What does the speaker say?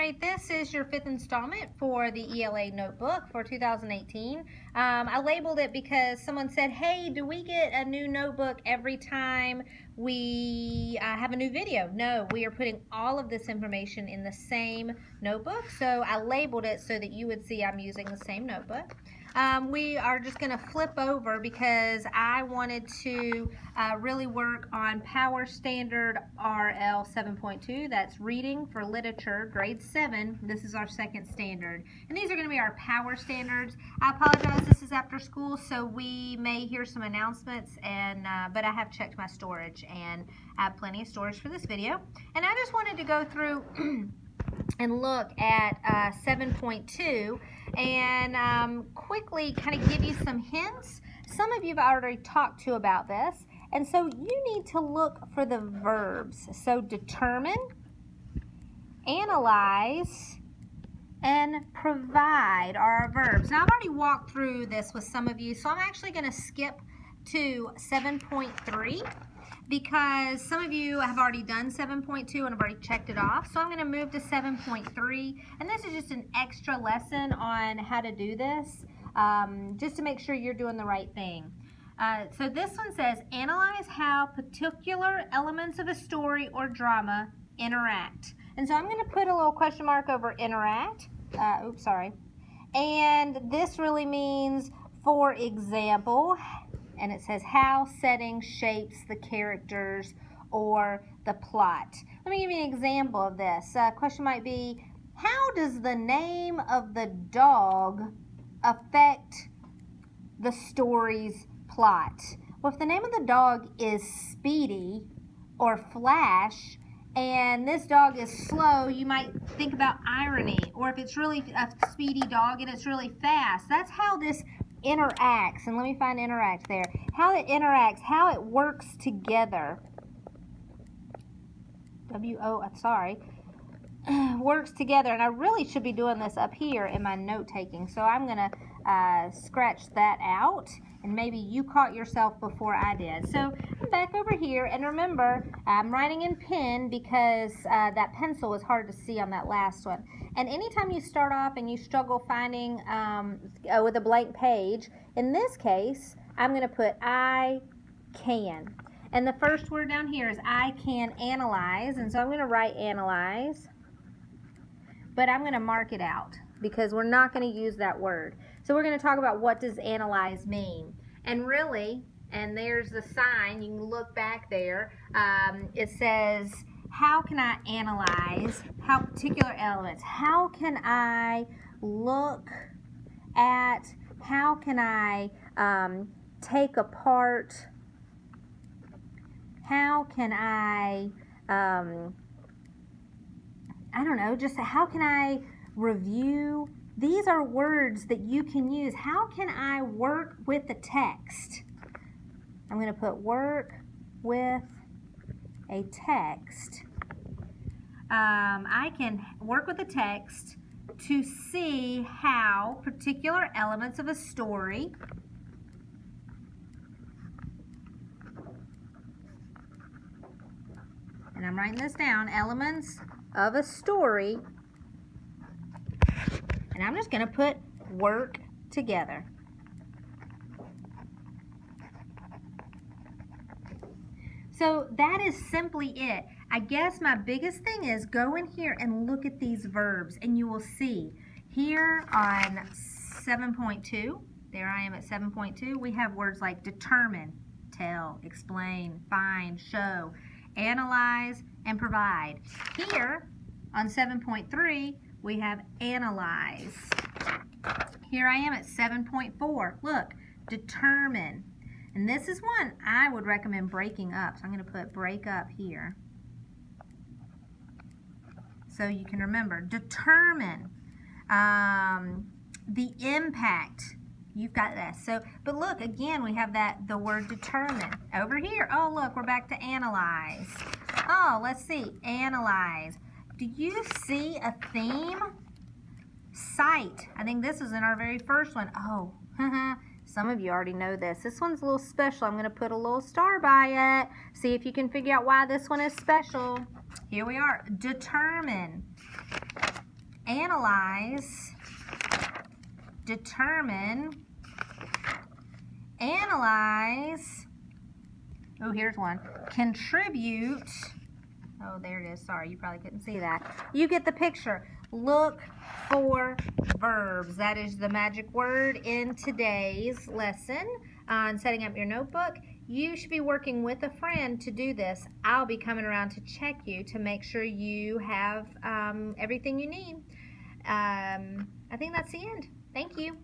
right, this is your 5th installment for the ELA notebook for 2018. I labeled it because someone said, hey, do we get a new notebook every time we have a new video? No, we are putting all of this information in the same notebook. So I labeled it so that you would see I'm using the same notebook. We are just going to flip over because I wanted to really work on Power Standard RL 7.2. That's Reading for Literature, Grade 7. This is our 2nd standard. And these are going to be our Power Standards. I apologize, this is after school, so we may hear some announcements, but I have checked my storage, and I have plenty of storage for this video. And I just wanted to go through and look at 7.2 and quickly kind of give you some hints. Some of you have already talked to about this, and so you need to look for the verbs. So determine, analyze, and provide are our verbs. Now I've already walked through this with some of you, so I'm actually going to skip to 7.3. because some of you have already done 7.2 and have already checked it off. So I'm going to move to 7.3, and this is just an extra lesson on how to do this, just to make sure you're doing the right thing. So this one says, analyze how particular elements of a story or drama interact. And so I'm going to put a little question mark over interact. And this really means, for example, and it says how setting shapes the characters or the plot. Let me give you an example of this. Question might be, how does the name of the dog affect the story's plot? Well, if the name of the dog is Speedy or Flash, and this dog is slow, you might think about irony. Or if it's really a speedy dog and it's really fast, that's how this interacts. And let me find interact there. How it interacts, how it works together. Works together. And I really should be doing this up here in my note taking. So I'm going to scratch that out. And maybe you caught yourself before I did. So I'm back over here, and remember, I'm writing in pen because that pencil was hard to see on that last one. And anytime you start off and you struggle finding with a blank page, in this case, I'm going to put I can. And the first word down here is I can analyze, and so I'm going to write analyze, but I'm going to mark it out because we're not going to use that word. So we're going to talk about what does analyze mean. And really, and there's the sign, you can look back there, it says, how can I analyze how particular elements? How can I look at, how can I take apart, how can I don't know, just how can I review? These are words that you can use. How can I work with the text? I'm going to put work with a text. I can work with the text to see how particular elements of a story and I'm writing this down, elements of a story, and I'm just going to put work together. So that is simply it. I guess my biggest thing is go in here and look at these verbs, and you will see here on 7.2, there I am at 7.2, we have words like determine, tell, explain, find, show, analyze, and provide. Here on 7.3, we have analyze. Here I am at 7.4. Look, determine. And this is one I would recommend breaking up. So I'm going to put break up here. So you can remember. Determine. The impact. You've got that. So, but look, again, we have the word determine. Over here, oh, look, we're back to analyze. Oh, let's see. Analyze. Do you see a theme? Cite. I think this is in our very first one. Oh, some of you already know this. This one's a little special. I'm going to put a little star by it. See if you can figure out why this one is special. Here we are. Determine. analyze, determine, analyze, oh, here's one, contribute, oh, there it is, sorry, you probably couldn't see that. You get the picture. Look for verbs. That is the magic word in today's lesson on setting up your notebook. You should be working with a friend to do this. I'll be coming around to check you to make sure you have everything you need. I think that's the end. Thank you.